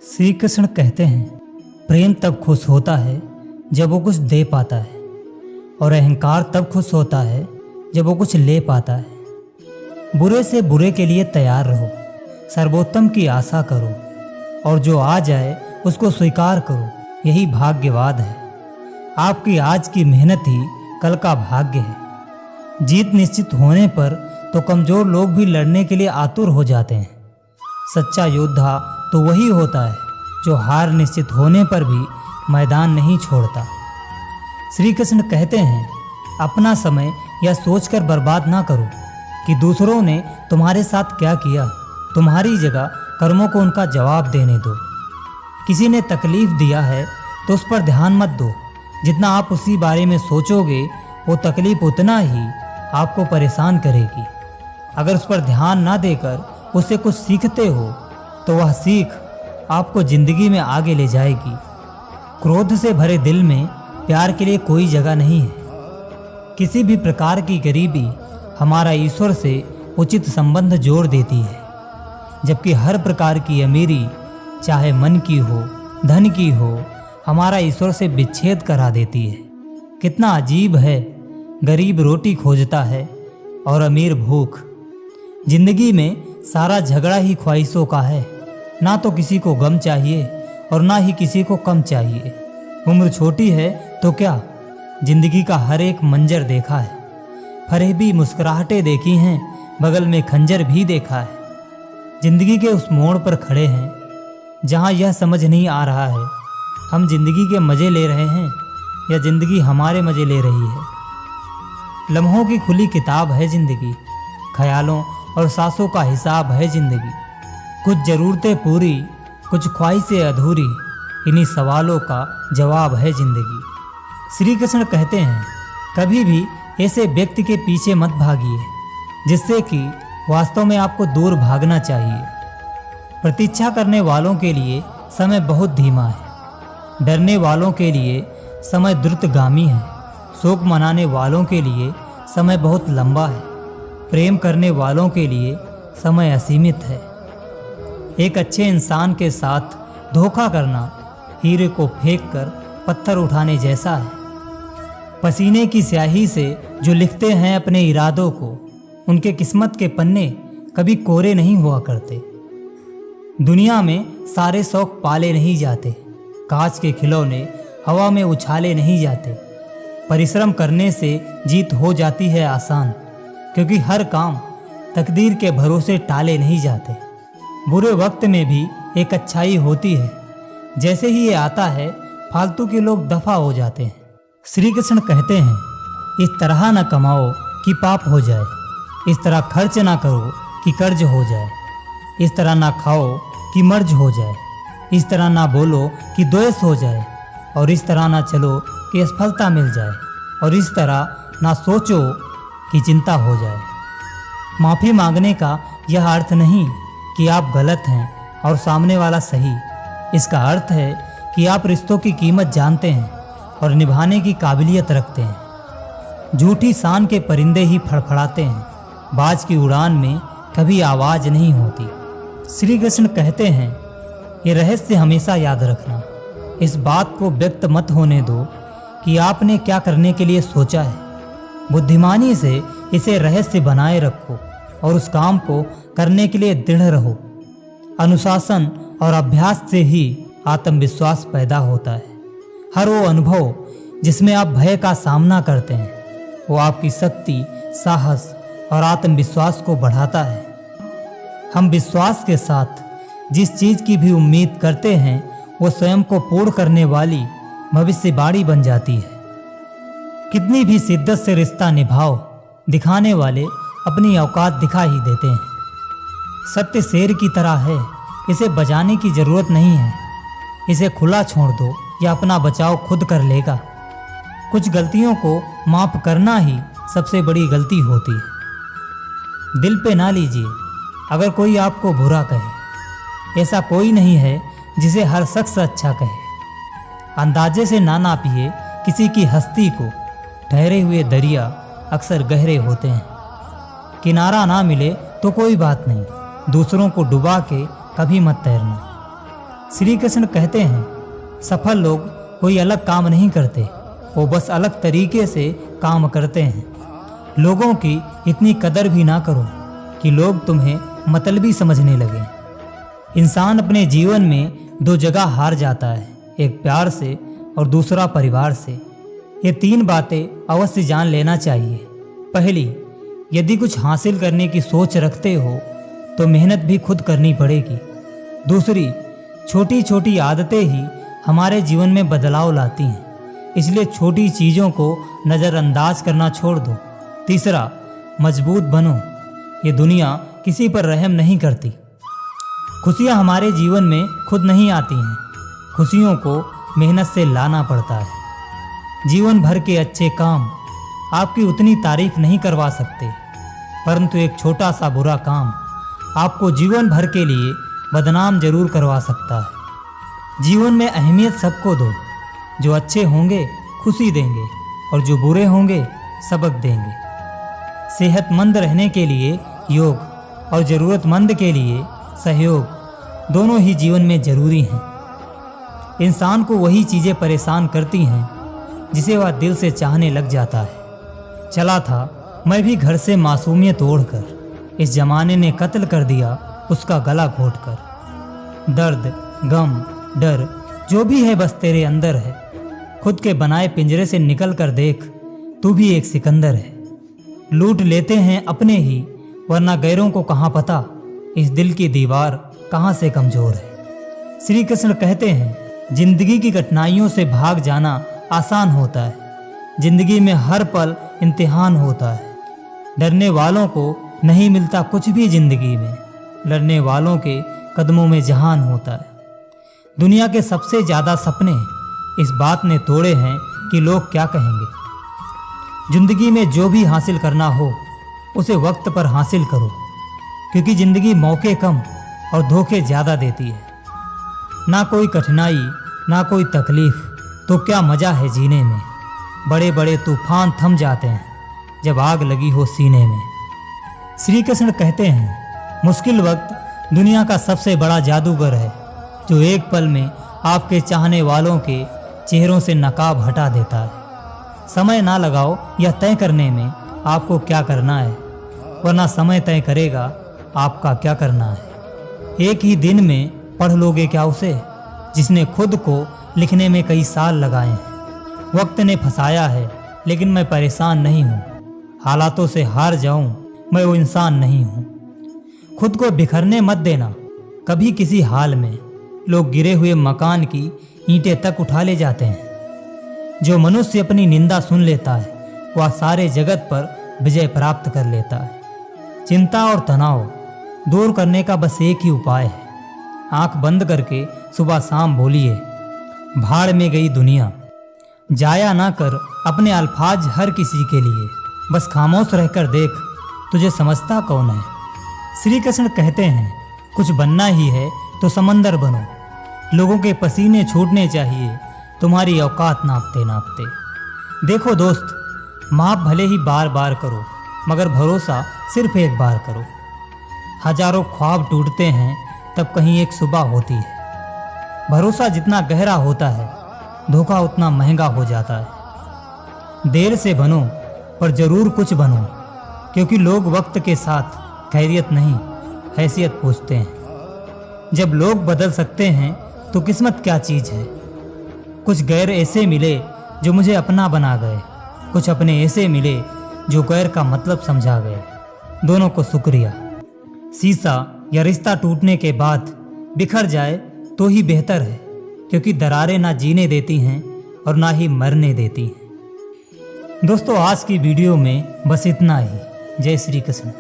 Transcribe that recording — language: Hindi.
श्री कृष्ण कहते हैं, प्रेम तब खुश होता है जब वो कुछ दे पाता है, और अहंकार तब खुश होता है जब वो कुछ ले पाता है। बुरे से बुरे के लिए तैयार रहो, सर्वोत्तम की आशा करो, और जो आ जाए उसको स्वीकार करो, यही भाग्यवाद है। आपकी आज की मेहनत ही कल का भाग्य है। जीत निश्चित होने पर तो कमज़ोर लोग भी लड़ने के लिए आतुर हो जाते हैं। सच्चा योद्धा तो वही होता है जो हार निश्चित होने पर भी मैदान नहीं छोड़ता। श्री कृष्ण कहते हैं, अपना समय यह सोचकर बर्बाद ना करो कि दूसरों ने तुम्हारे साथ क्या किया। तुम्हारी जगह कर्मों को उनका जवाब देने दो। किसी ने तकलीफ दिया है तो उस पर ध्यान मत दो। जितना आप उसी बारे में सोचोगे वो तकलीफ उतना ही आपको परेशान करेगी। अगर उस पर ध्यान ना देकर उससे कुछ सीखते हो तो वह सीख आपको जिंदगी में आगे ले जाएगी। क्रोध से भरे दिल में प्यार के लिए कोई जगह नहीं है। किसी भी प्रकार की गरीबी हमारा ईश्वर से उचित संबंध जोड़ देती है, जबकि हर प्रकार की अमीरी, चाहे मन की हो, धन की हो, हमारा ईश्वर से विच्छेद करा देती है। कितना अजीब है, गरीब रोटी खोजता है और अमीर भूख। जिंदगी में सारा झगड़ा ही ख्वाहिशों का है। ना तो किसी को गम चाहिए और ना ही किसी को कम चाहिए। उम्र छोटी है तो क्या, जिंदगी का हर एक मंजर देखा है। फरेबी मुस्कुराहटें देखी हैं, बगल में खंजर भी देखा है। जिंदगी के उस मोड़ पर खड़े हैं जहां यह समझ नहीं आ रहा है हम जिंदगी के मज़े ले रहे हैं या जिंदगी हमारे मज़े ले रही है। लम्हों की खुली किताब है जिंदगी, ख्यालों और सांसों का हिसाब है जिंदगी। कुछ ज़रूरतें पूरी, कुछ ख्वाहिशें अधूरी, इन्हीं सवालों का जवाब है जिंदगी। श्री कृष्ण कहते हैं, कभी भी ऐसे व्यक्ति के पीछे मत भागिए जिससे कि वास्तव में आपको दूर भागना चाहिए। प्रतीक्षा करने वालों के लिए समय बहुत धीमा है। डरने वालों के लिए समय द्रुतगामी है। शोक मनाने वालों के लिए समय बहुत लंबा है। प्रेम करने वालों के लिए समय असीमित है। एक अच्छे इंसान के साथ धोखा करना हीरे को फेंक कर पत्थर उठाने जैसा है। पसीने की स्याही से जो लिखते हैं अपने इरादों को, उनके किस्मत के पन्ने कभी कोरे नहीं हुआ करते। दुनिया में सारे शौक पाले नहीं जाते। कांच के खिलौने हवा में उछाले नहीं जाते। परिश्रम करने से जीत हो जाती है आसान, क्योंकि हर काम तकदीर के भरोसे टाले नहीं जाते। बुरे वक्त में भी एक अच्छाई होती है। जैसे ही ये आता है, फालतू के लोग दफा हो जाते हैं। श्री कृष्ण कहते हैं, इस तरह न कमाओ कि पाप हो जाए, इस तरह खर्च ना करो कि कर्ज हो जाए, इस तरह ना खाओ कि मर्ज हो जाए, इस तरह ना बोलो कि द्वेष हो जाए, और इस तरह ना चलो कि असफलता मिल जाए, और इस तरह ना सोचो कि चिंता हो जाए। माफ़ी मांगने का यह अर्थ नहीं कि आप गलत हैं और सामने वाला सही। इसका अर्थ है कि आप रिश्तों की कीमत जानते हैं और निभाने की काबिलियत रखते हैं। झूठी शान के परिंदे ही फड़फड़ाते हैं, बाज की उड़ान में कभी आवाज़ नहीं होती। श्री कृष्ण कहते हैं, ये रहस्य हमेशा याद रखना। इस बात को व्यक्त मत होने दो कि आपने क्या करने के लिए सोचा है। बुद्धिमानी से इसे रहस्य बनाए रखो और उस काम को करने के लिए दृढ़ रहो। अनुशासन और अभ्यास से ही आत्मविश्वास पैदा होता है। हर वो अनुभव जिसमें आप भय का सामना करते हैं, वो आपकी शक्ति, साहस और आत्मविश्वास को बढ़ाता है। हम विश्वास के साथ जिस चीज़ की भी उम्मीद करते हैं, वो स्वयं को पूर्ण करने वाली भविष्यवाणी बन जाती है। कितनी भी शिद्दत से रिश्ता निभाओ, दिखाने वाले अपनी औकात दिखा ही देते हैं। सत्य शेर की तरह है, इसे बचाने की जरूरत नहीं है। इसे खुला छोड़ दो या अपना बचाव खुद कर लेगा। कुछ गलतियों को माफ करना ही सबसे बड़ी गलती होती है। दिल पे ना लीजिए अगर कोई आपको बुरा कहे। ऐसा कोई नहीं है जिसे हर शख्स अच्छा कहे। अंदाजे से ना नापिए किसी की हस्ती को। ठहरे हुए दरिया अक्सर गहरे होते हैं। किनारा ना मिले तो कोई बात नहीं, दूसरों को डुबा के कभी मत तैरना। श्री कृष्ण कहते हैं, सफल लोग कोई अलग काम नहीं करते, वो बस अलग तरीके से काम करते हैं। लोगों की इतनी कदर भी ना करो कि लोग तुम्हें मतलबी समझने लगे। इंसान अपने जीवन में दो जगह हार जाता है, एक प्यार से और दूसरा परिवार से। ये तीन बातें अवश्य जान लेना चाहिए। पहली, यदि कुछ हासिल करने की सोच रखते हो तो मेहनत भी खुद करनी पड़ेगी। दूसरी, छोटी छोटी आदतें ही हमारे जीवन में बदलाव लाती हैं, इसलिए छोटी चीज़ों को नज़रअंदाज करना छोड़ दो। तीसरा, मजबूत बनो, ये दुनिया किसी पर रहम नहीं करती। खुशियाँ हमारे जीवन में खुद नहीं आती हैं, खुशियों को मेहनत से लाना पड़ता है। जीवन भर के अच्छे काम आपकी उतनी तारीफ नहीं करवा सकते, परंतु एक छोटा सा बुरा काम आपको जीवन भर के लिए बदनाम जरूर करवा सकता है। जीवन में अहमियत सबको दो, जो अच्छे होंगे खुशी देंगे और जो बुरे होंगे सबक देंगे। सेहतमंद रहने के लिए योग और ज़रूरतमंद के लिए सहयोग, दोनों ही जीवन में ज़रूरी हैं। इंसान को वही चीज़ें परेशान करती हैं जिसे वह दिल से चाहने लग जाता है। चला था मैं भी घर से मासूमियत तोड़कर, इस जमाने ने कत्ल कर दिया उसका गला घोंटकर। दर्द, गम, डर जो भी है बस तेरे अंदर है। खुद के बनाए पिंजरे से निकल कर देख, तू भी एक सिकंदर है। लूट लेते हैं अपने ही, वरना गैरों को कहाँ पता इस दिल की दीवार कहाँ से कमज़ोर है। श्री कृष्ण कहते हैं, जिंदगी की कठिनाइयों से भाग जाना आसान होता है, जिंदगी में हर पल इम्तिहान होता है। डरने वालों को नहीं मिलता कुछ भी जिंदगी में, लड़ने वालों के कदमों में जहान होता है। दुनिया के सबसे ज़्यादा सपने इस बात ने तोड़े हैं कि लोग क्या कहेंगे। जिंदगी में जो भी हासिल करना हो उसे वक्त पर हासिल करो, क्योंकि ज़िंदगी मौके कम और धोखे ज़्यादा देती है। ना कोई कठिनाई ना कोई तकलीफ, तो क्या मज़ा है जीने में। बड़े बड़े तूफान थम जाते हैं जब आग लगी हो सीने में। श्री कृष्ण कहते हैं, मुश्किल वक्त दुनिया का सबसे बड़ा जादूगर है, जो एक पल में आपके चाहने वालों के चेहरों से नकाब हटा देता है। समय ना लगाओ यह तय करने में आपको क्या करना है, वरना समय तय करेगा आपका क्या करना है। एक ही दिन में पढ़ लोगे क्या उसे, जिसने खुद को लिखने में कई साल लगाए हैं। वक्त ने फंसाया है लेकिन मैं परेशान नहीं हूँ, हालातों से हार जाऊँ मैं वो इंसान नहीं हूँ। खुद को बिखरने मत देना कभी किसी हाल में, लोग गिरे हुए मकान की ईंटें तक उठा ले जाते हैं। जो मनुष्य अपनी निंदा सुन लेता है वह सारे जगत पर विजय प्राप्त कर लेता है। चिंता और तनाव दूर करने का बस एक ही उपाय है, आंख बंद करके सुबह शाम बोलिए, भाड़ में गई दुनिया। जाया ना कर अपने अल्फाज हर किसी के लिए, बस खामोश रहकर देख तुझे समझता कौन है। श्री कृष्ण कहते हैं, कुछ बनना ही है तो समंदर बनो। लोगों के पसीने छूटने चाहिए तुम्हारी औकात नापते नापते। देखो दोस्त, माफ़ भले ही बार बार करो, मगर भरोसा सिर्फ एक बार करो। हजारों ख्वाब टूटते हैं तब कहीं एक सुबह होती है। भरोसा जितना गहरा होता है धोखा उतना महंगा हो जाता है। देर से बनो पर जरूर कुछ बनो, क्योंकि लोग वक्त के साथ खैरियत नहीं हैसियत पूछते हैं। जब लोग बदल सकते हैं तो किस्मत क्या चीज़ है। कुछ गैर ऐसे मिले जो मुझे अपना बना गए, कुछ अपने ऐसे मिले जो गैर का मतलब समझा गए। दोनों को शुक्रिया। शीशा या रिश्ता टूटने के बाद बिखर जाए तो ही बेहतर है, क्योंकि दरारें ना जीने देती हैं और ना ही मरने देती हैं। दोस्तों, आज की वीडियो में बस इतना ही। जय श्री कृष्ण।